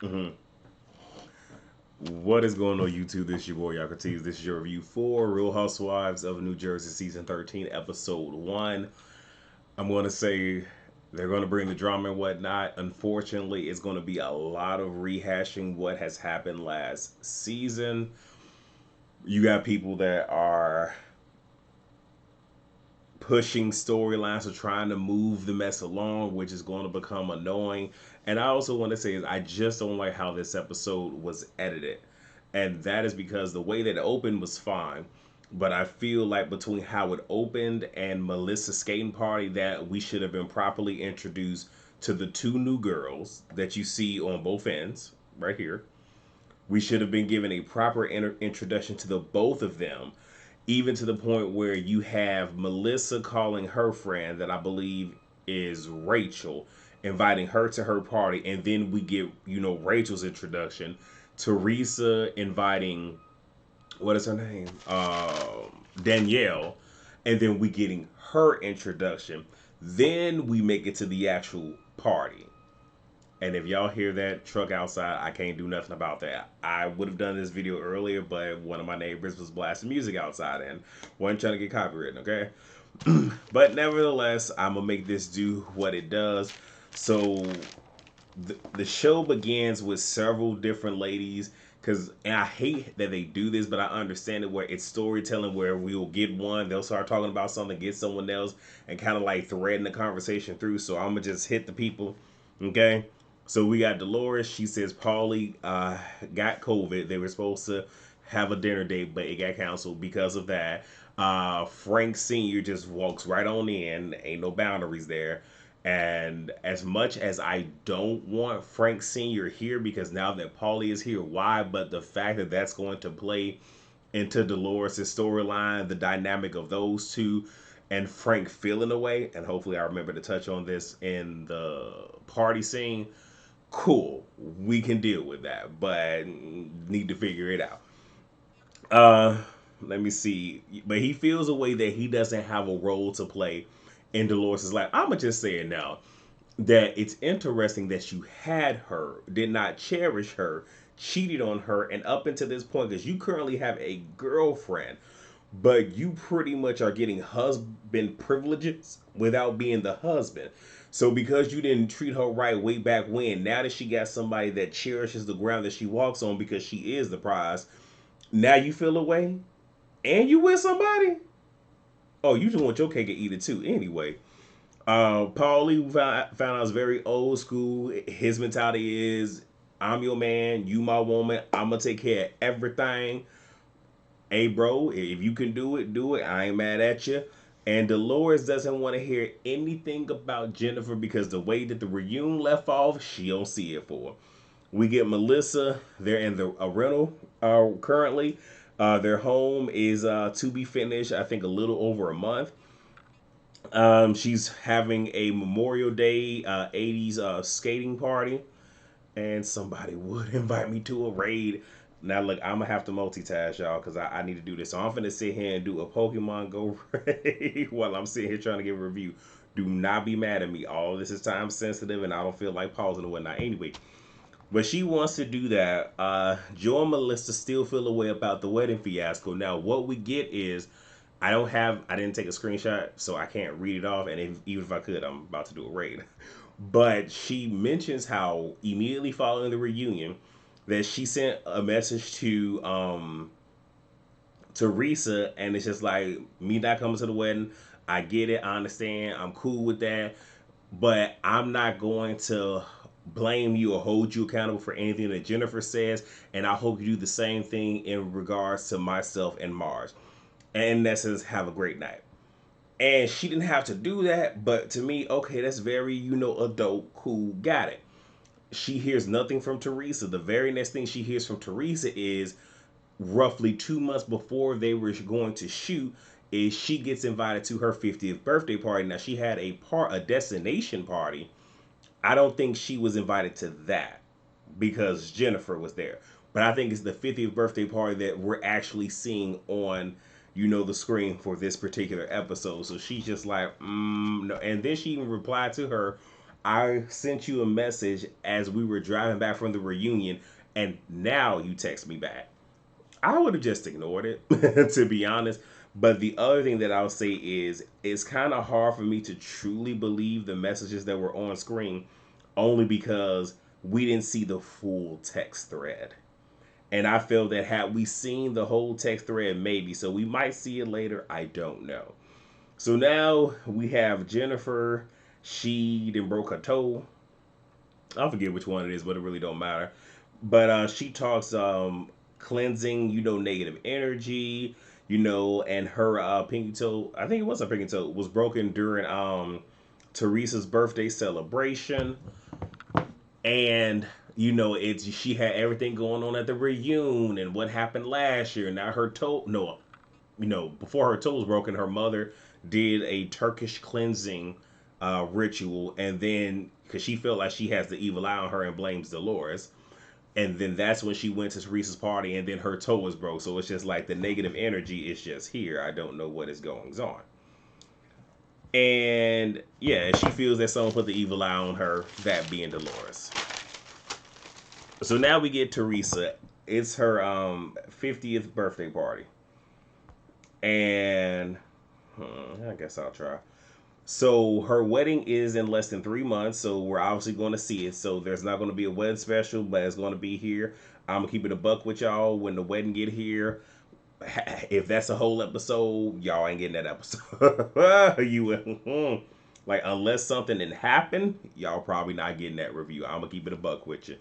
Hmm. What is going on YouTube? This is your boy Yakatees. This is your review for Real Housewives of New Jersey Season 13, Episode 1. I'm going to say they're going to bring the drama and whatnot. Unfortunately, it's going to be a lot of rehashing what has happened last season. You got people that are pushing storylines or trying to move the mess along, which is going to become annoying. And I also want to say is I just don't like how this episode was edited. And that is because the way that it opened was fine. But I feel like between how it opened and Melissa's skating party that we should have been properly introduced to the two new girls that you see on both ends right here. We should have been given a proper introduction to the both of them, even to the point where you have Melissa calling her friend, that I believe is Rachel, inviting her to her party, and then we get Rachel's introduction, Teresa inviting what is her name, Danielle, and then we getting her introduction. Then we make it to the actual party. And if y'all hear that truck outside, I can't do nothing about that. I would have done this video earlier, but one of my neighbors was blasting music outside and wasn't trying to get copywritten, okay? But nevertheless, I'm going to make this do what it does. So the show begins with several different ladies. Because, and I hate that they do this, but I understand it, where it's storytelling, where we will get one, they'll start talking about something, get someone else, and kind of like threading the conversation through. So I'm going to just hit the people, okay? So we got Dolores. She says Paulie got COVID. They were supposed to have a dinner date, but it got canceled because of that. Frank Sr. just walks right on in. Ain't no boundaries there. And as much as I don't want Frank Sr. here, because now that Paulie is here, why? But the fact that that's going to play into Dolores' storyline, the dynamic of those two, and Frank feeling away, and hopefully I remember to touch on this in the party scene. Cool, we can deal with that, but need to figure it out. Uh, Let me see. But he feels a way that he doesn't have a role to play in Dolores' life. I'ma just say it now, that it's interesting that you had her, did not cherish her, cheated on her, and up until this point, because you currently have a girlfriend, but you pretty much are getting husband privileges without being the husband. So because you didn't treat her right way back when, now that she got somebody that cherishes the ground that she walks on because she is the prize, now you feel away and you with somebody. Oh, you just want your cake and eat it too. Anyway, Paulie found out is very old school. His mentality is, I'm your man, you my woman. I'm gonna take care of everything. Hey, bro, if you can do it, do it. I ain't mad at you. And Dolores doesn't want to hear anything about Jennifer because the way that the reunion left off, she don't see it for. We get Melissa. They're in a rental currently. Their home is to be finished, I think, a little over a month. She's having a Memorial Day 80s skating party, and somebody would invite me to a raid. Now, look, I'm gonna have to multitask, y'all, because I need to do this. So I'm gonna sit here and do a Pokemon Go raid while I'm sitting here trying to give a review. Do not be mad at me. All this is time sensitive, and I don't feel like pausing and whatnot. Anyway, but she wants to do that. Joe and Melissa still feel a way about the wedding fiasco. Now, what we get is, I didn't take a screenshot, so I can't read it off. And even if I could, I'm about to do a raid. But she mentions how immediately following the reunion, that she sent a message to Teresa, and it's just like, me not coming to the wedding. I get it, I understand, I'm cool with that, but I'm not going to blame you or hold you accountable for anything that Jennifer says, and I hope you do the same thing in regards to myself and Mars. And that says, have a great night. And she didn't have to do that, but to me, okay, that's very, adult, cool, got it. She hears nothing from Teresa. The very next thing she hears from Teresa is, roughly 2 months before they were going to shoot, is she gets invited to her 50th birthday party. Now, she had a destination party. I don't think she was invited to that because Jennifer was there. But I think it's the 50th birthday party that we're actually seeing on, the screen for this particular episode. So she's just like, no. And then she even replied to her, I sent you a message as we were driving back from the reunion, and now you text me back. I would have just ignored it, to be honest. But the other thing that I'll say is it's kind of hard for me to truly believe the messages that were on screen only because we didn't see the full text thread. And I feel that had we seen the whole text thread, maybe. So we might see it later. I don't know. So now we have Jennifer. She then broke her toe. I forget which one it is, but it really don't matter. But she talks cleansing, negative energy, and her pinky toe. I think it was a pinky toe was broken during Teresa's birthday celebration, and it's she had everything going on at the reunion and what happened last year. Now her toe, no, before her toe was broken, her mother did a Turkish cleansing ritual, and then because she felt like she has the evil eye on her and blames Dolores, and then that's when she went to Teresa's party, and then her toe was broke. So it's just like the negative energy is just here. I don't know what is going on. And yeah, she feels that someone put the evil eye on her, that being Dolores. So now we get Teresa. It's her 50th birthday party. And I guess I'll try. So her wedding is in less than 3 months, so we're obviously going to see it. So there's not going to be a wedding special, but it's going to be here. I'm gonna keep it a buck with y'all. When the wedding get here, if that's a whole episode, y'all ain't getting that episode. You like unless something didn't happen, y'all probably not getting that review. I'm gonna keep it a buck with you.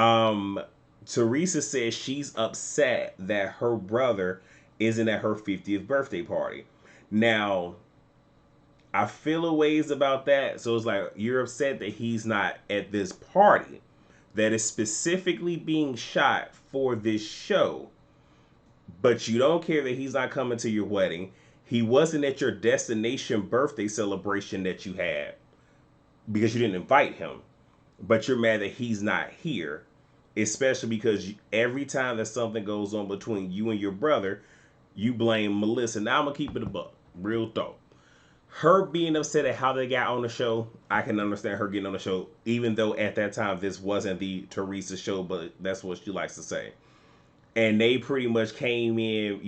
Um, Teresa says she's upset that her brother isn't at her 50th birthday party. Now, I feel a ways about that. So it's like you're upset that he's not at this party that is specifically being shot for this show, but you don't care that he's not coming to your wedding. He wasn't at your destination birthday celebration that you had because you didn't invite him, but you're mad that he's not here, especially because every time that something goes on between you and your brother, you blame Melissa. Now I'm gonna keep it a buck, real talk. Her being upset at how they got on the show, I can understand her getting on the show, even though at that time this wasn't the Teresa show, but that's what she likes to say. And they pretty much came in,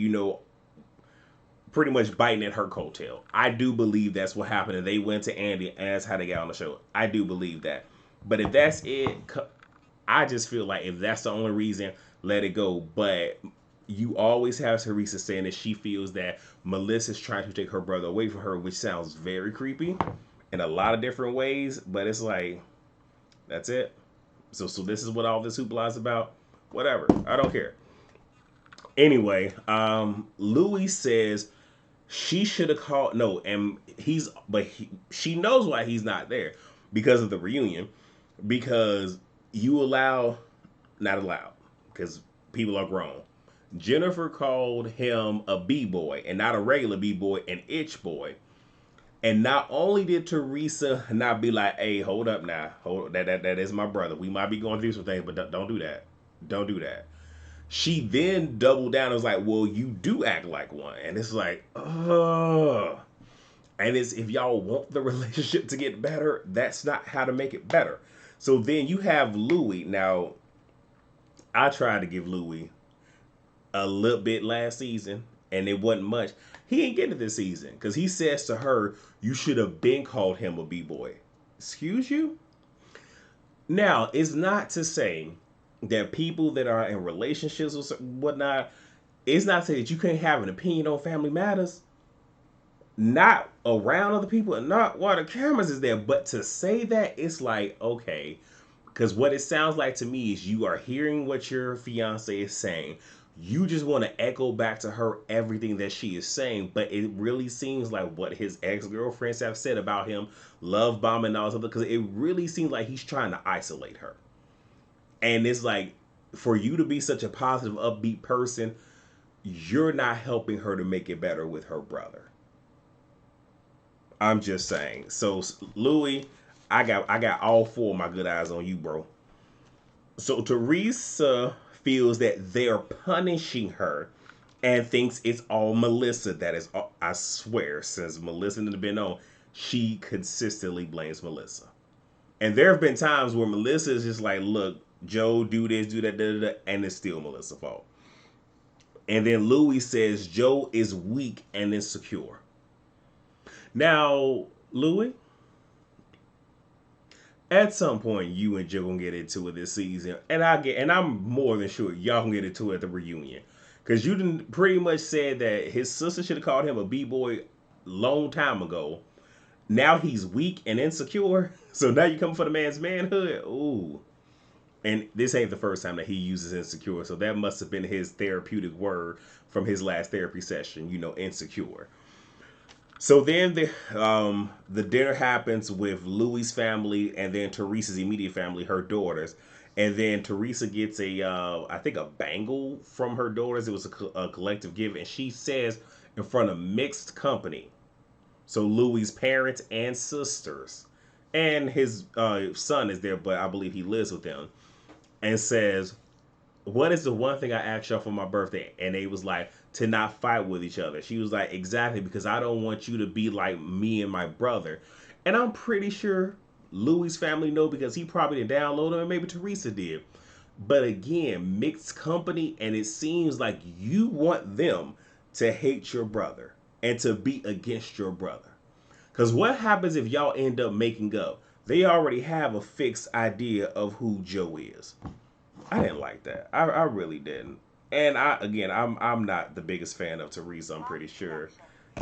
pretty much biting at her coattail. I do believe that's what happened, and they went to Andy and that's how they got on the show. I do believe that. But if that's it, I just feel like if that's the only reason, let it go. But you always have Teresa saying that she feels that Melissa's trying to take her brother away from her, which sounds very creepy in a lot of different ways. But it's like, that's it. So this is what all this hoopla is about. Whatever. I don't care. Anyway, Louis says she should have called. No, and she knows why he's not there because of the reunion. Because you not allow, because people are grown. Jennifer called him a B-boy and not a regular B-boy, an itch boy. And not only did Teresa not be like, hey, hold up now. That is my brother. We might be going through some things, but don't do that. Don't do that. She then doubled down and was like, well, you do act like one. And it's like, ugh. And it's if y'all want the relationship to get better, that's not how to make it better. So then you have Louis. Now, I tried to give Louis a little bit last season, and it wasn't much. He ain't getting it this season because he says to her, you should have been called him a B-boy. Excuse you? Now, it's not to say that people that are in relationships or whatnot, it's not to say that you can't have an opinion on family matters, not around other people and not while the cameras is there. But to say that, it's like, okay, because what it sounds like to me is you are hearing what your fiance is saying. You just want to echo back to her everything that she is saying, but it really seems like what his ex-girlfriends have said about him, love bombing and all this other, because it really seems like he's trying to isolate her. And it's like, for you to be such a positive, upbeat person, you're not helping her to make it better with her brother. I'm just saying. So Louis, I got all four of my good eyes on you, bro. So Teresa feels that they're punishing her and thinks it's all Melissa. That is, I swear, since Melissa has been on, she consistently blames Melissa. And there have been times where Melissa is just like, look, Joe, do this, do that, da, da, da, and it's still Melissa's fault. And then Louis says Joe is weak and insecure. Now, Louis, at some point you and Joe gonna get into it this season, and I'm more than sure y'all gonna get into it at the reunion, because you didn't pretty much said that his sister should have called him a b-boy long time ago. Now he's weak and insecure, so now you come for the man's manhood. Ooh, and this ain't the first time that he uses insecure, so that must have been his therapeutic word from his last therapy session. Insecure. So then the dinner happens with Louis' family and then Teresa's immediate family, her daughters, and then Teresa gets I think a bangle from her daughters. It was a collective gift, and she says in front of mixed company, so Louis' parents and sisters, and his son is there, but I believe he lives with them, and says, what is the one thing I asked y'all for my birthday? And they was like, to not fight with each other. She was like, exactly, because I don't want you to be like me and my brother. And I'm pretty sure Louis' family know, because he probably didn't download them, and maybe Teresa did. But again, mixed company, and it seems like you want them to hate your brother and to be against your brother. Because what happens if y'all end up making up? They already have a fixed idea of who Joe is. I didn't like that. I really didn't. And I'm not the biggest fan of Teresa. I'm pretty sure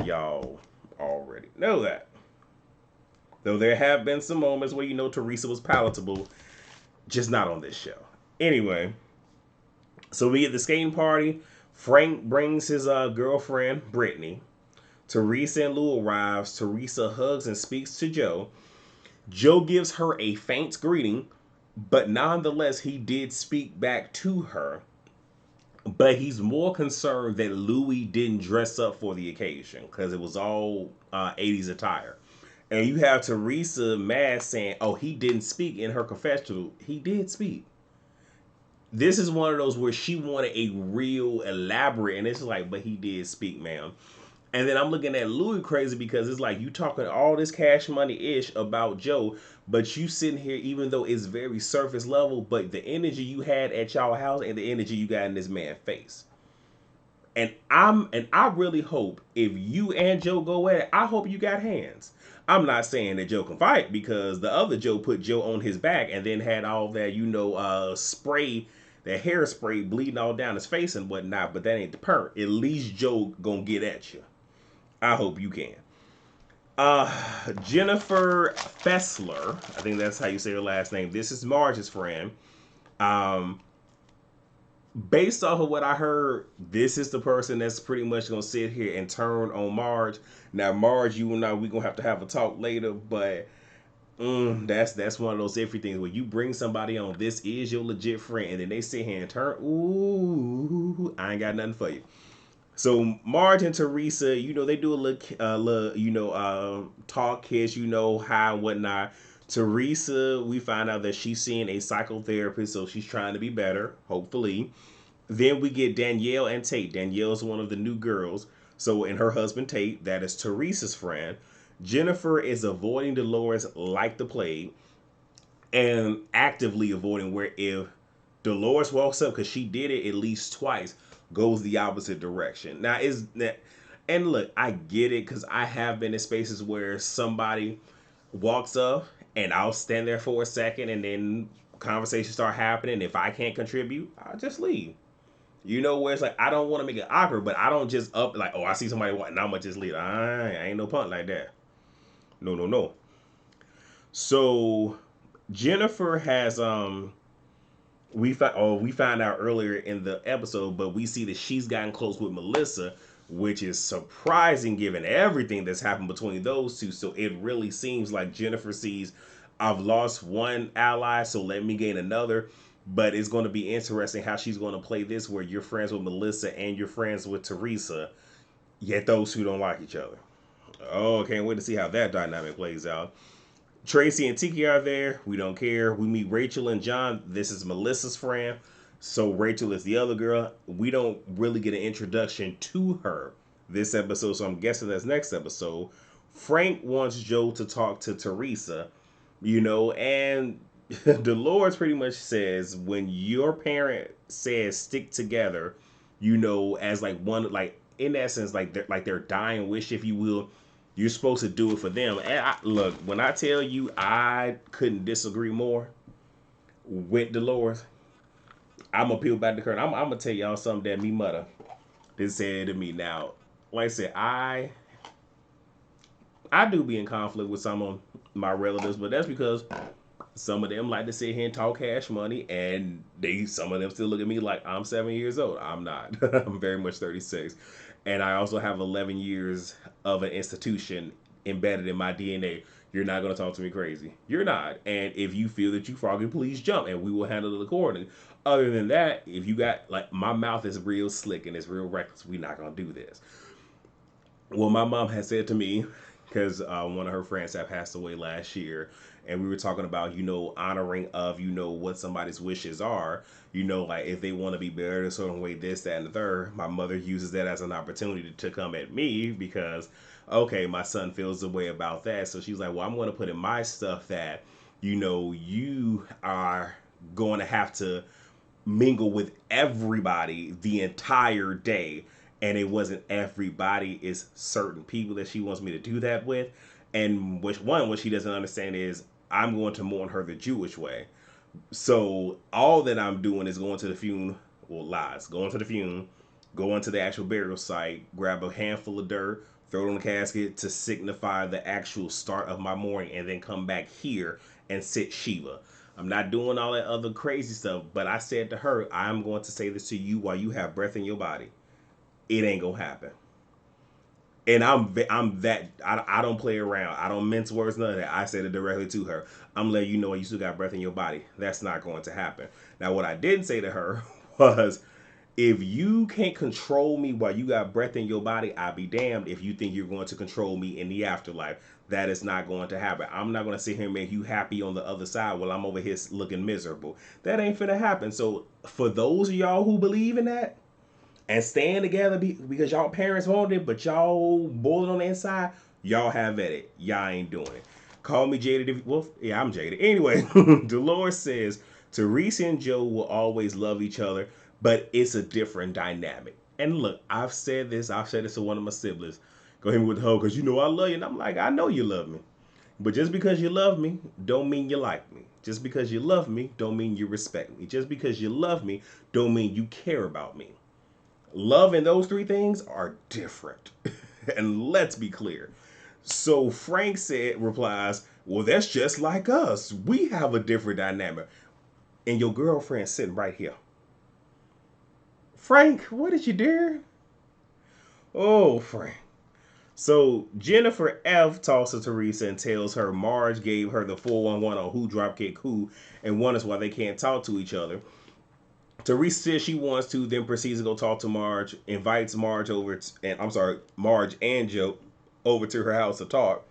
y'all already know that. Though there have been some moments where Teresa was palatable, just not on this show. Anyway, so we at the skating party. Frank brings his girlfriend Brittany. Teresa and Lou arrives. Teresa hugs and speaks to Joe. Joe gives her a faint greeting, but nonetheless, he did speak back to her. But he's more concerned that Louis didn't dress up for the occasion, because it was all 80s attire. And you have Teresa mad saying, oh, he didn't speak in her confessional. He did speak. This is one of those where she wanted a real elaborate, and it's like, but he did speak, ma'am. And then I'm looking at Louis crazy, because it's like you talking all this cash money ish about Joe, but you sitting here, even though it's very surface level, but the energy you had at y'all house and the energy you got in this man's face. And I really hope if you and Joe go at it, I hope you got hands. I'm not saying that Joe can fight, because the other Joe put Joe on his back and then had all that, spray, that hairspray bleeding all down his face and whatnot, but that ain't the part. At least Joe gonna get at you. I hope you can. Jennifer Fessler, I think that's how you say her last name. This is Marge's friend. Um, Based off of what I heard, this is the person that's pretty much gonna sit here and turn on Marge. Now, Marge, you and I, we gonna have to have a talk later, but that's one of those iffy things where you bring somebody on. This is your legit friend, and then they sit here and turn. Ooh, I ain't got nothing for you. So Marge and Teresa, they do a little, talk, kiss, how and whatnot. Teresa, we find out that she's seeing a psychotherapist, so she's trying to be better, hopefully. Then we get Danielle and Tate. Danielle's one of the new girls. So, and her husband Tate, that is Teresa's friend. Jennifer is avoiding Dolores like the plague, and actively avoiding, where if Dolores walks up, because she did it at least twice, goes the opposite direction. Now, is that, and look, I get it, because I have been in spaces where somebody walks up and I'll stand there for a second, and then conversations start happening. If I can't contribute, I'll just leave. Where it's like, I don't want to make it awkward, but I don't just up like, oh, I see somebody walking, now I'm gonna just leave. I ain't no punk like that. No, no, no. So Jennifer has we found out earlier in the episode, but we see that she's gotten close with Melissa, which is surprising given everything that's happened between those two. So it really seems like Jennifer sees, I've lost one ally, so let me gain another. But it's going to be interesting how she's going to play this, where you're friends with Melissa and you're friends with Teresa, yet those two don't like each other. Oh, can't wait to see how that dynamic plays out. Tracy and Tiki are there. We don't care. We meet Rachel and John. This is Melissa's friend. So Rachel is the other girl. We don't really get an introduction to her this episode, so I'm guessing that's next episode. Frank wants Joe to talk to Teresa. And Dolores pretty much says when your parent says stick together, as like one, like in essence, like their dying wish, if you will, you're supposed to do it for them. And look, when I tell you, I couldn't disagree more with Dolores. I'm gonna peel back the curtain. I'm gonna tell y'all something that me mother did say to me. Now, like I said, I do be in conflict with some of my relatives, but that's because some of them like to sit here and talk cash money, and some of them still look at me like I'm 7 years old. I'm not. I'm very much 36, and I also have 11 years of an institution embedded in my DNA. You're not going to talk to me crazy. You're not. And if you feel that you froggy, please jump, and we will handle it accordingly. Other than that, if you got like my mouth is real slick and it's real reckless, we're not going to do this. Well, my mom had said to me, because one of her friends had passed away last year, and we were talking about honoring of what somebody's wishes are. Like if they want to be buried a certain way, this, that, and the third. My mother uses that as an opportunity to come at me because, okay, my son feels the way about that. So she's like, well, I'm going to put in my stuff that you are going to have to mingle with everybody the entire day, and it wasn't everybody, is certain people that she wants me to do that with. And what she doesn't understand is I'm going to mourn her the Jewish way. So all that I'm doing is going to the funeral, well, lies, going to the funeral, going to the actual burial site, grab a handful of dirt, throw it on the casket to signify the actual start of my mourning, and then come back here and sit Shiva. I'm not doing all that other crazy stuff, but I said to her, I'm going to say this to you while you have breath in your body. It ain't gonna happen. And I'm that I don't play around. I don't mince words, none of that. I said it directly to her. I'm letting you know you still got breath in your body. That's not going to happen. Now, what I didn't say to her was, if you can't control me while you got breath in your body, I'll be damned if you think you're going to control me in the afterlife. That is not going to happen. I'm not going to sit here and make you happy on the other side while I'm over here looking miserable. That ain't finna happen. So for those of y'all who believe in that and stand together because y'all parents wanted it, but y'all boiling on the inside, y'all have at it. Y'all ain't doing it. Call me jaded. Well, yeah, I'm jaded. Anyway, Dolores says Teresa and Joe will always love each other, but it's a different dynamic. And look, I've said this to one of my siblings. Go ahead with the hoe, because I love you. And I'm like, I know you love me. But just because you love me, don't mean you like me. Just because you love me, don't mean you respect me. Just because you love me, don't mean you care about me. Love and those three things are different. And let's be clear. So Frank replies, well, that's just like us. We have a different dynamic. And your girlfriend's sitting right here. Frank, what did you do? Oh, Frank. So Jennifer F talks to Teresa and tells her Marge gave her the 411 on who dropkick who and wonders why they can't talk to each other. Teresa says she wants to, then proceeds to go talk to Marge, invites Marge over, Marge and Joe over to her house to talk.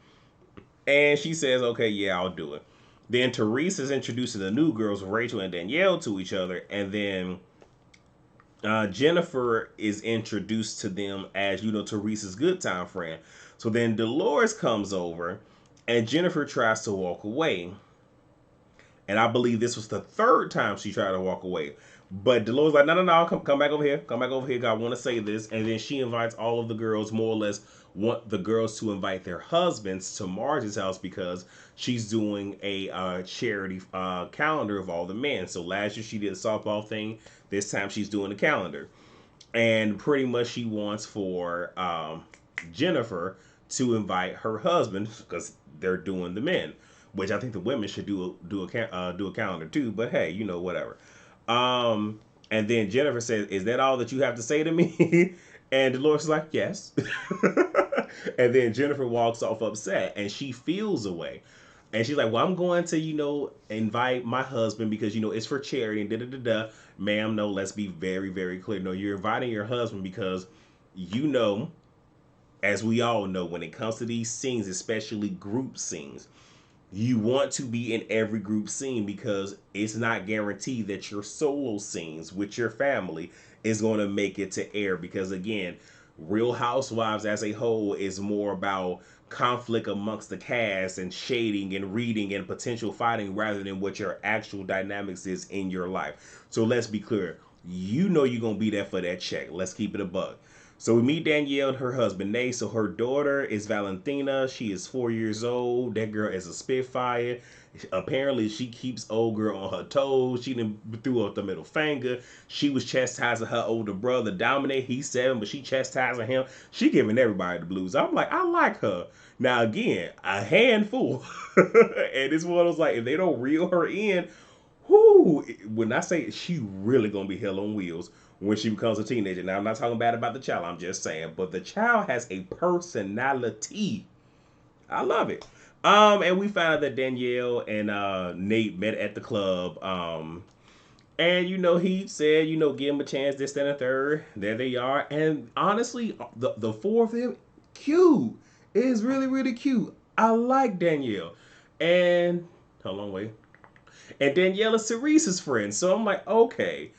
And she says, okay, yeah, I'll do it. Then Teresa's introducing the new girls, Rachel and Danielle, to each other. And then Jennifer is introduced to them as, Teresa's good time friend. So then Dolores comes over and Jennifer tries to walk away. And I believe this was the third time she tried to walk away. But Dolores like, no, come back over here. Come back over here. I want to say this. And then she invites all of the girls, more or less want the girls to invite their husbands to Marge's house because she's doing a charity calendar of all the men. So last year she did a softball thing. This time she's doing a calendar. And pretty much she wants for Jennifer to invite her husband because they're doing the men, which I think the women should do a calendar too. But hey, whatever. And then Jennifer says, "Is that all that you have to say to me?" And Dolores is like, "Yes." And then Jennifer walks off upset, and she feels away. And she's like, "Well, I'm going to, invite my husband because it's for charity and da da da da." Ma'am, no. Let's be very, very clear. No, you're inviting your husband because as we all know, when it comes to these scenes, especially group scenes, you want to be in every group scene because it's not guaranteed that your solo scenes with your family is going to make it to air. Because again, Real Housewives as a whole is more about conflict amongst the cast and shading and reading and potential fighting rather than what your actual dynamics is in your life. So let's be clear. You know you're gonna be there for that check. Let's keep it a buck. So we meet Danielle and her husband Nate. So her daughter is Valentina. She is 4 years old. That girl is a spitfire. Apparently, she keeps old girl on her toes. She done threw up the middle finger. She was chastising her older brother, Dominic. He's 7, but she chastising him. She giving everybody the blues. I'm like, I like her. Now, again, a handful. And it's one of those, like, if they don't reel her in, whoo, when I say she really going to be hell on wheels when she becomes a teenager. Now, I'm not talking bad about the child. I'm just saying. But the child has a personality. I love it. And we found out that Danielle and Nate met at the club. And he said, give him a chance, this, that, and the third. There they are. And honestly, the four of them, cute. It is really, really cute. I like Danielle. And hold on, wait. And Danielle is Teresa's friend. So I'm like, okay.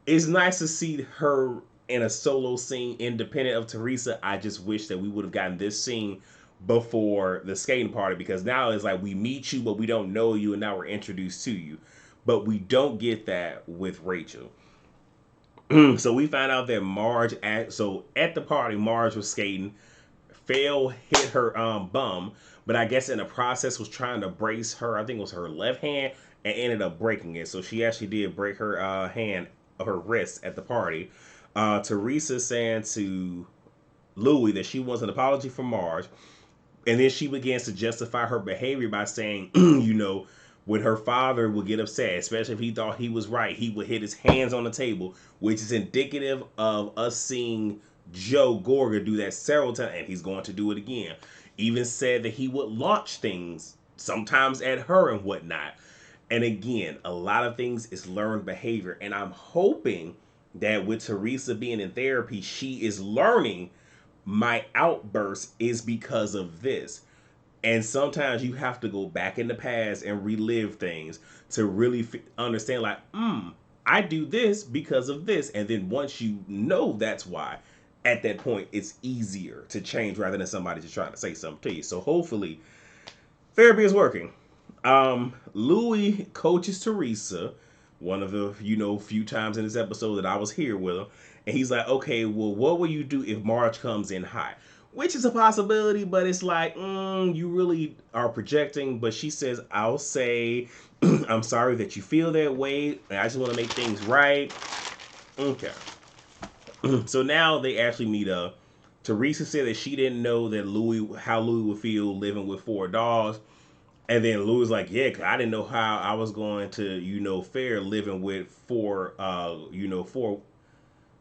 It's nice to see her in a solo scene independent of Teresa. I just wish that we would have gotten this scene before the skating party, because now it's like we meet you but we don't know you and now we're introduced to you, but we don't get that with Rachel. So we find out that at the party Marge was skating, fell, hit her bum, but I guess in the process was trying to brace her, I think it was her left hand, and ended up breaking it. So she actually did break her her wrist at the party. Teresa saying to Louie that she wants an apology from Marge. And then she begins to justify her behavior by saying, when her father would get upset, especially if he thought he was right, he would hit his hands on the table, which is indicative of us seeing Joe Gorga do that several times, and he's going to do it again. Even said that he would launch things, sometimes at her and whatnot. And again, a lot of things is learned behavior. And I'm hoping that with Teresa being in therapy, she is learning my outburst is because of this. And sometimes you have to go back in the past and relive things to really understand, like, I do this because of this. And then once you know that's why, at that point, it's easier to change rather than somebody just trying to say something to you. So hopefully, therapy is working. Louis coaches Teresa, one of the, few times in this episode that I was here with him. And he's like, okay, well, what will you do if Marge comes in high? Which is a possibility, but it's like, you really are projecting. But she says, I'll say, I'm sorry that you feel that way. And I just want to make things right. Okay. So now they actually meet up. Teresa said that she didn't know that how Louis would feel living with 4 dogs. And then Louis was like, yeah, 'cause I didn't know how I was going to, fare living with 4, 4,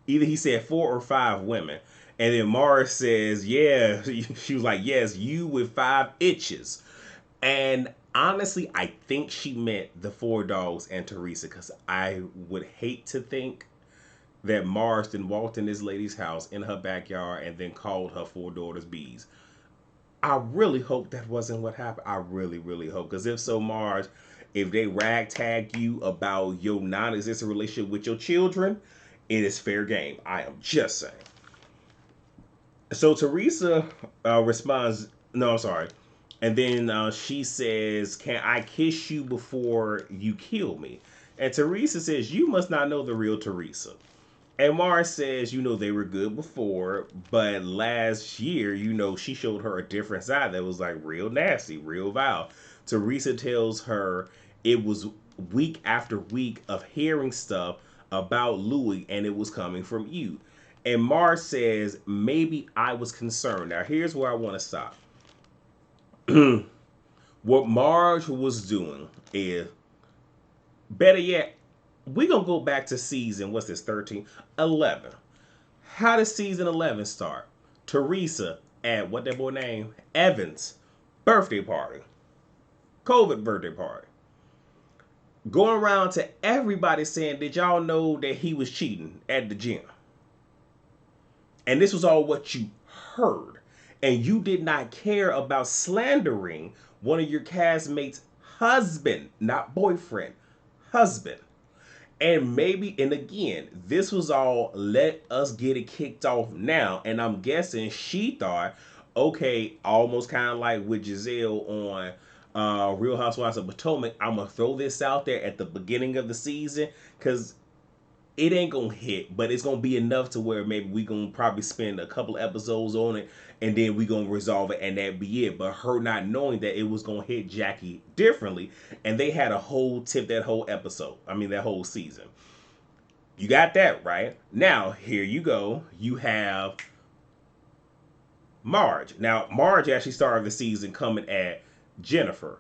either he said 4 or 5 women. And then Mars says, yeah, she was like, yes, you with 5 itches. And honestly, I think she meant the 4 dogs and Teresa, because I would hate to think that Marston walked in this lady's house in her backyard and then called her 4 daughters bees. I really hope that wasn't what happened. I really, really hope. Because if so, Marge, if they ragtag you about your non-existent relationship with your children, it is fair game. I am just saying. So Teresa responds, no, I'm sorry. And then she says, can I kiss you before you kill me? And Teresa says, you must not know the real Teresa. And Mars says, they were good before, but last year, she showed her a different side that was like real nasty, real vile. Teresa tells her it was week after week of hearing stuff about Louis and it was coming from you. And Mars says, maybe I was concerned. Now, here's where I want to stop. What Marge was doing is, better yet, we're going to go back to season, what's this, 13? 11. How does season 11 start? Teresa at, what that boy name? Evan's birthday party. COVID birthday party. Going around to everybody saying, did y'all know that he was cheating at the gym? And this was all what you heard. And you did not care about slandering one of your castmates' husband, not boyfriend, husband. And maybe, and again, this was all let us get it kicked off now. And I'm guessing she thought, okay, almost kind of like with Giselle on Real Housewives of Potomac, I'm going to throw this out there at the beginning of the season because it ain't gonna hit, but it's gonna be enough to where maybe we gonna probably spend a couple episodes on it and then we gonna resolve it and that be it. But her not knowing that it was gonna hit Jackie differently, and they had a whole tip that whole episode. I mean that whole season. You got that right. Now here you go. You have Marge. Now Marge actually started the season coming at Jennifer.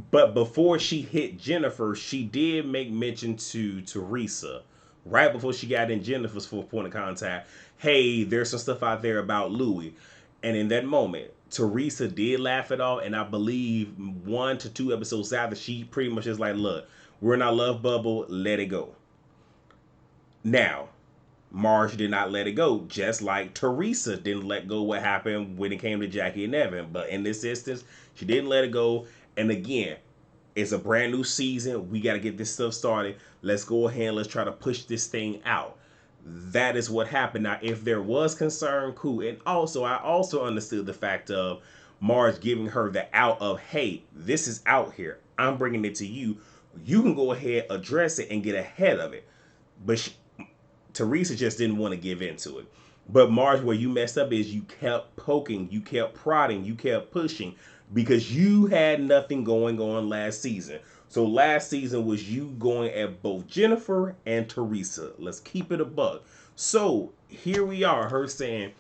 But before she hit Jennifer, she did make mention to Teresa right before she got in Jennifer's fourth point of contact. Hey, there's some stuff out there about Louis. And in that moment, Teresa did laugh it off. And I believe 1 to 2 episodes after, she pretty much is like, look, we're in our love bubble. Let it go. Now, Marge did not let it go, just like Teresa didn't let go what happened when it came to Jackie and Evan. But in this instance, she didn't let it go. And again, it's a brand new season. We got to get this stuff started. Let's go ahead and let's try to push this thing out. That is what happened. Now, if there was concern, cool. And also, I also understood the fact of Marge giving her the out of, hey, this is out here. I'm bringing it to you. You can go ahead, address it, and get ahead of it. But Teresa just didn't want to give into it. But Marge, where you messed up is you kept poking, you kept prodding, you kept pushing because you had nothing going on last season. So last season was you going at both Jennifer and Teresa. Let's keep it a buck. So here we are, her saying,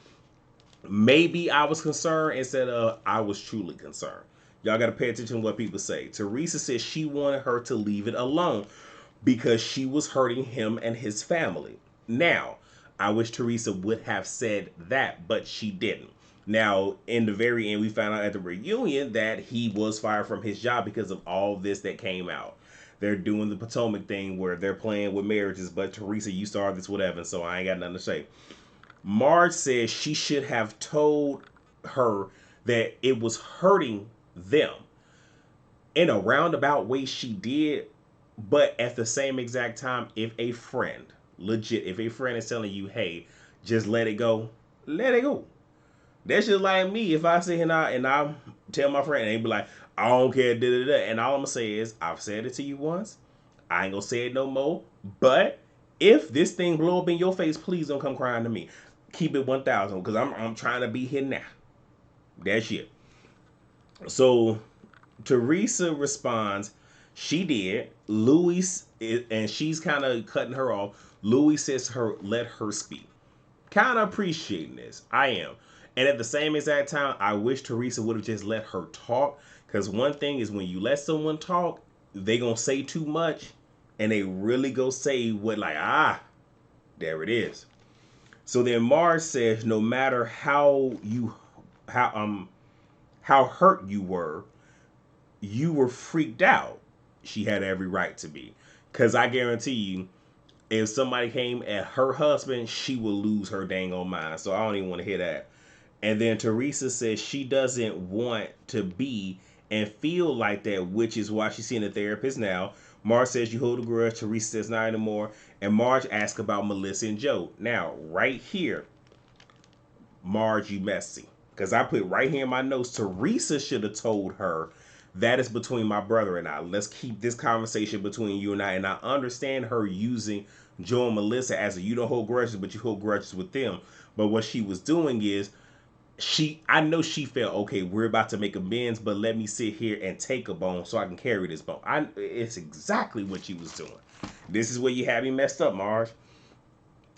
maybe I was concerned instead of I was truly concerned. Y'all got to pay attention to what people say. Teresa said she wanted her to leave it alone because she was hurting him and his family. Now, I wish Teresa would have said that, but she didn't. Now, in the very end, we found out at the reunion that he was fired from his job because of all this that came out. They're doing the Potomac thing where they're playing with marriages, but Teresa, you started this with Evan, so I ain't got nothing to say. Marge says she should have told her that it was hurting them. In a roundabout way, she did, but at the same exact time, if a friend, legit, if a friend is telling you, hey, just let it go, let it go. That's just like me. If I sit here and I tell my friend and they be like, I don't care, da da da. And all I'm gonna say is, I've said it to you once. I ain't gonna say it no more. But if this thing blow up in your face, please don't come crying to me. Keep it 1,000 because I'm trying to be here now. That's it. So Teresa responds, she did. Louis, and she's kind of cutting her off. Louis says her, let her speak. Kind of appreciating this. I am. And at the same exact time, I wish Teresa would have just let her talk. Because one thing is when you let someone talk, they going to say too much. And they really go say what like, there it is. So then Mars says, no matter how hurt you were freaked out. She had every right to be. Because I guarantee you, if somebody came at her husband, she will lose her dang on mind. So I don't even want to hear that. And then Teresa says she doesn't want to be and feel like that, which is why she's seeing a therapist now. Marge says you hold a grudge. Teresa says not anymore. And Marge asks about Melissa and Joe. Now, right here, Marge, you messy. Because I put right here in my notes, Teresa should have told her that is between my brother and I. Let's keep this conversation between you and I. And I understand her using Joe and Melissa as a you don't hold grudges, but you hold grudges with them. But what she was doing is I know she felt, okay, we're about to make amends, but let me sit here and take a bone so I can carry this bone. It's exactly what she was doing. This is where you have me messed up, Marge.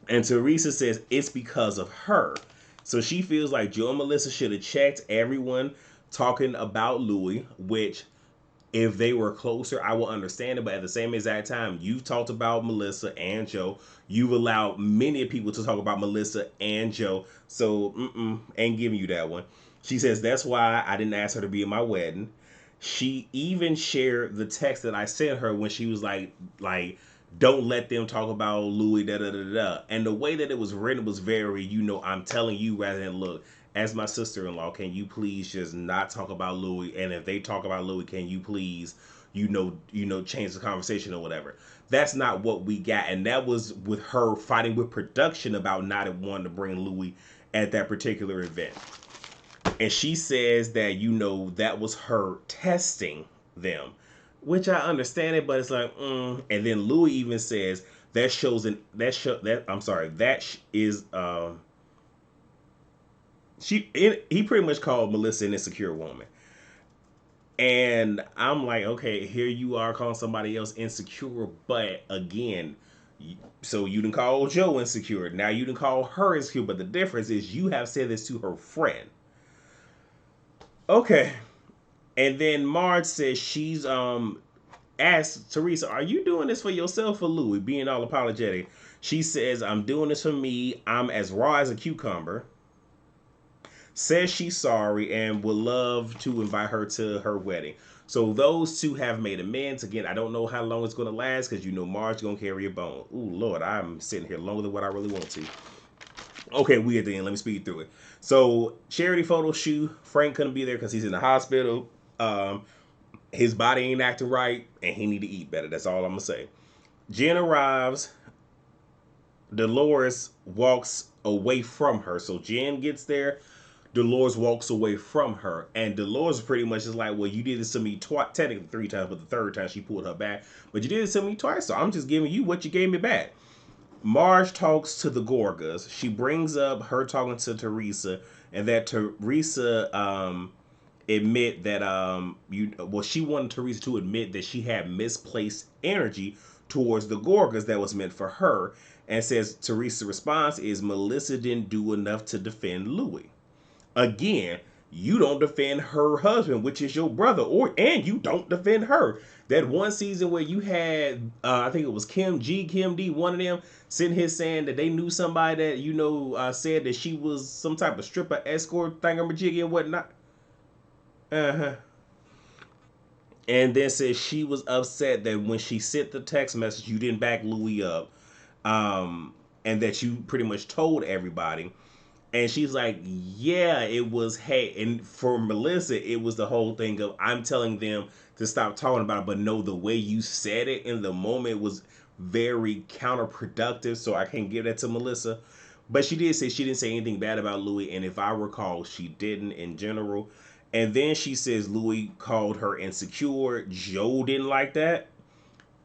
And Teresa says it's because of her. So she feels like Joe and Melissa should have checked everyone talking about Louis, which if they were closer, I will understand it. But at the same exact time, you've talked about Melissa and Joe. You've allowed many people to talk about Melissa and Joe. So, ain't giving you that one. She says, that's why I didn't ask her to be at my wedding. She even shared the text that I sent her when she was like, don't let them talk about Louis, da da da da. And the way that it was written was very, I'm telling you rather than look, as my sister-in-law, can you please just not talk about Louis? And if they talk about Louis, can you please, change the conversation or whatever. That's not what we got. And that was with her fighting with production about not wanting to bring Louis at that particular event. And she says that, that was her testing them, which I understand it, but it's like, And then Louis even says that shows an that show that I'm sorry that is he pretty much called Melissa an insecure woman. And I'm like, okay, here you are calling somebody else insecure, but again, so you didn't call Joe insecure. Now you didn't call her insecure, but the difference is you have said this to her friend. Okay. And then Marge says she's asked Teresa, "Are you doing this for yourself or Louis?" Being all apologetic. She says, "I'm doing this for me. I'm as raw as a cucumber." Says she's sorry and would love to invite her to her wedding. So those two have made amends. Again, I don't know how long it's going to last because Marge's going to carry a bone. Ooh, Lord, I'm sitting here longer than what I really want to. Okay, we at the end. Let me speed through it. So, charity photo shoot. Frank couldn't be there because he's in the hospital. His body ain't acting right, and he need to eat better. That's all I'm going to say. Jen arrives. Dolores walks away from her. So, Jen gets there. Dolores walks away from her, and Dolores pretty much is like, well, you did this to me technically 3 times, but the third time she pulled her back. But you did this to me twice, so I'm just giving you what you gave me back. Marge talks to the Gorgas. She brings up her talking to Teresa, and that Teresa admit that she wanted Teresa to admit that she had misplaced energy towards the Gorgas that was meant for her, and says Teresa's response is Melissa didn't do enough to defend Louis. Again, you don't defend her husband, which is your brother, and you don't defend her. That one season where you had, I think it was Kim G, Kim D, one of them sitting here saying that they knew somebody that said that she was some type of stripper escort thingamajiggy and whatnot. And then said she was upset that when she sent the text message, you didn't back Louis up, and that you pretty much told everybody. And she's like, yeah, it was, hey. And for Melissa, it was the whole thing of, I'm telling them to stop talking about it, but no, the way you said it in the moment was very counterproductive. So I can't give that to Melissa. But she did say she didn't say anything bad about Louis. And if I recall, she didn't in general. And then she says Louis called her insecure. Joe didn't like that.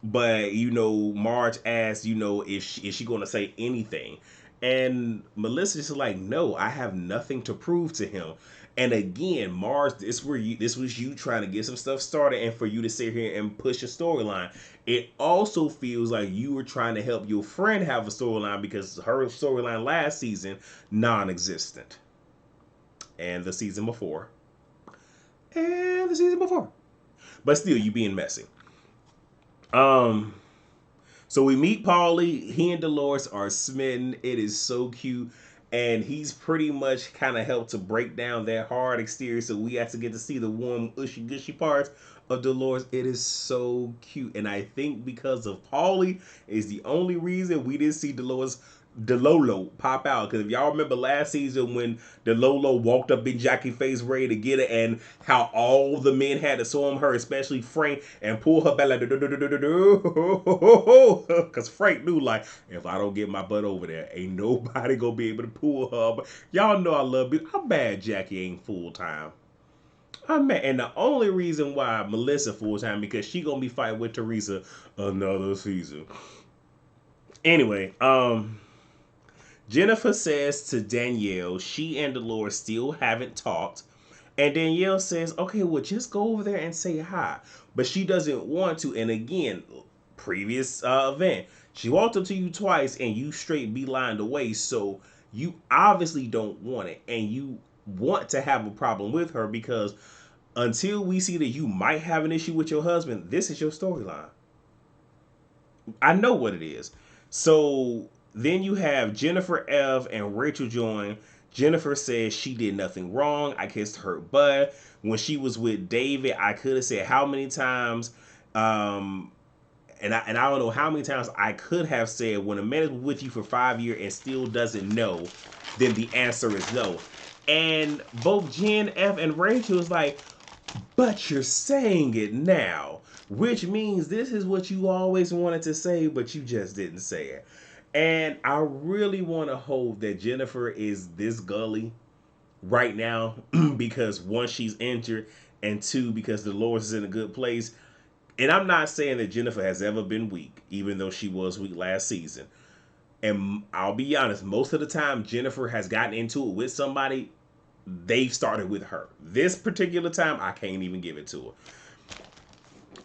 But, Marge asked, is she going to say anything? And Melissa's like, no, I have nothing to prove to him. And again, Marge, this was you trying to get some stuff started and for you to sit here and push a storyline. It also feels like you were trying to help your friend have a storyline because her storyline last season, non-existent. And the season before. And the season before. But still, you being messy. So we meet Paulie. He and Dolores are smitten. It is so cute. And he's pretty much kind of helped to break down that hard exterior. So we have to get to see the warm, ushy, gushy parts of Dolores. It is so cute. And I think because of Paulie is the only reason we didn't see Delolo pop out. Because if y'all remember last season when Delolo walked up in Jackie face ready to get it, and how all the men had to swim her, especially Frank, and pull her back like because Frank knew, like, if I don't get my butt over there, ain't nobody gonna be able to pull her. But y'all know I love it. I'm mad Jackie ain't full time. I'm mad. And the only reason why Melissa full time because she gonna be fighting with Teresa another season. Anyway, Jennifer says to Danielle she and Dolores still haven't talked. And Danielle says, okay, well, just go over there and say hi. But she doesn't want to. And again, previous event, she walked up to you twice and you straight beelined away. So you obviously don't want it. And you want to have a problem with her because until we see that you might have an issue with your husband, this is your storyline. I know what it is. So then you have Jennifer F. and Rachel join. Jennifer says she did nothing wrong. I kissed her butt. When she was with David, I could have said how many times, and I don't know how many times I could have said when a man is with you for 5 years and still doesn't know, then the answer is no. And both Jen F. and Rachel is like, But you're saying it now, which means this is what you always wanted to say, but you just didn't say it. And I really want to hope that Jennifer is this gully right now because one, she's injured, and two, because Dolores is in a good place. And I'm not saying that Jennifer has ever been weak, even though she was weak last season. And I'll be honest, most of the time Jennifer has gotten into it with somebody, they started with her. This particular time, I can't even give it to her.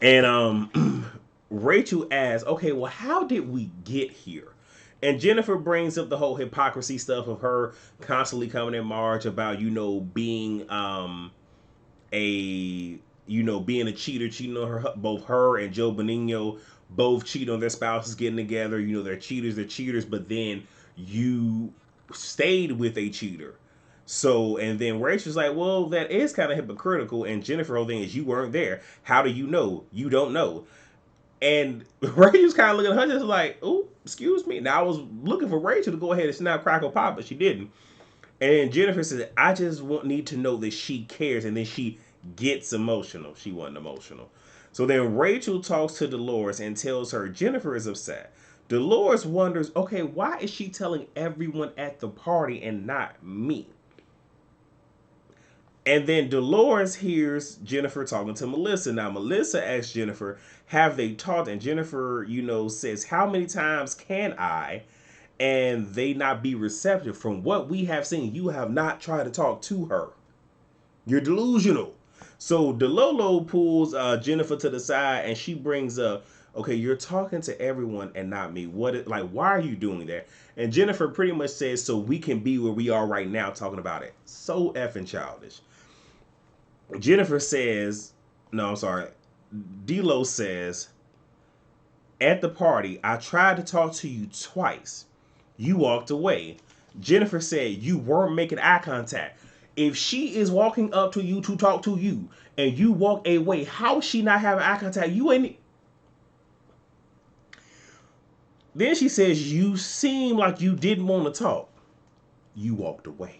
And Rachel asks, okay, well, how did we get here? And Jennifer brings up the whole hypocrisy stuff of her constantly coming in Marge about, being a being a cheater, cheating on her, both her and Joe Benigno both cheat on their spouses getting together. They're cheaters, but then you stayed with a cheater. So, and then Rachel's like, well, that is kind of hypocritical. And Jennifer, whole thing is, you weren't there. How do you know? You don't know. And Rachel's kind of looking at her just like, oh, excuse me. Now, I was looking for Rachel to go ahead and snap, crackle, pop, but she didn't. And Jennifer says, I just need to know that she cares. And then she gets emotional. She wasn't emotional. So then Rachel talks to Dolores and tells her Jennifer is upset. Dolores wonders, okay, why is she telling everyone at the party and not me? And then Dolores hears Jennifer talking to Melissa. Now, Melissa asks Jennifer, have they talked? And Jennifer, says, how many times can I? And they not be receptive. From what we have seen, you have not tried to talk to her. You're delusional. So DeLolo pulls Jennifer to the side and she brings up, okay, you're talking to everyone and not me. Why are you doing that? And Jennifer pretty much says, so we can be where we are right now talking about it. So effing childish. Jennifer says, no, I'm sorry. D'Lo says, at the party, I tried to talk to you twice. You walked away. Jennifer said you weren't making eye contact. If she is walking up to you to talk to you and you walk away, how is she not having eye contact? You ain't. Then she says, you seem like you didn't want to talk. You walked away.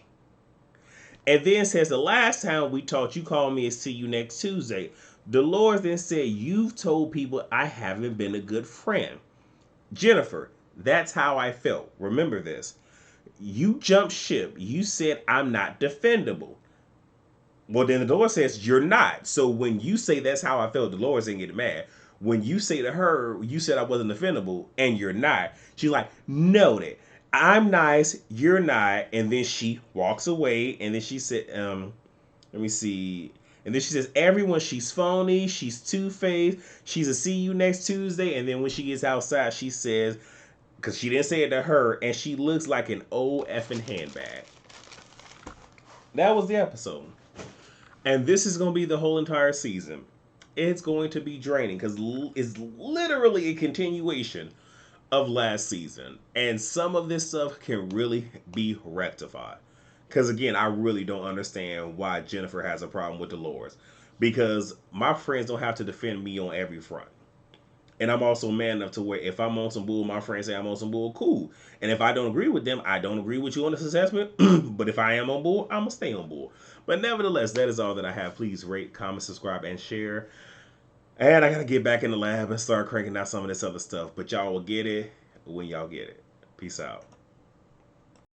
And then says, the last time we talked, you called me and see you next Tuesday. Dolores then said, you've told people I haven't been a good friend. Jennifer, that's how I felt. Remember this. You jumped ship. You said I'm not defendable. Well, then the Dolores says you're not. So when you say that's how I felt, Dolores ain't getting mad. When you say to her, you said I wasn't offendable and you're not, she's like, noted. I'm nice, you're not. And then she walks away. And then she said, let me see. And then she says, everyone, she's phony. She's two-faced. She's a see you next Tuesday. And then when she gets outside, she says, because she didn't say it to her, and she looks like an old effing handbag. That was the episode. And this is going to be the whole entire season. It's going to be draining because it's literally a continuation of last season. And some of this stuff can really be rectified. Because again, I really don't understand why Jennifer has a problem with Dolores. Because my friends don't have to defend me on every front. And I'm also man enough to where if I'm on some bull, my friends say I'm on some bull, cool. And if I don't agree with them, I don't agree with you on this assessment. But if I am on bull, I'm going to stay on bull. But nevertheless, that is all that I have. Please rate, comment, subscribe, and share. And I got to get back in the lab and start cranking out some of this other stuff. But y'all will get it when y'all get it. Peace out.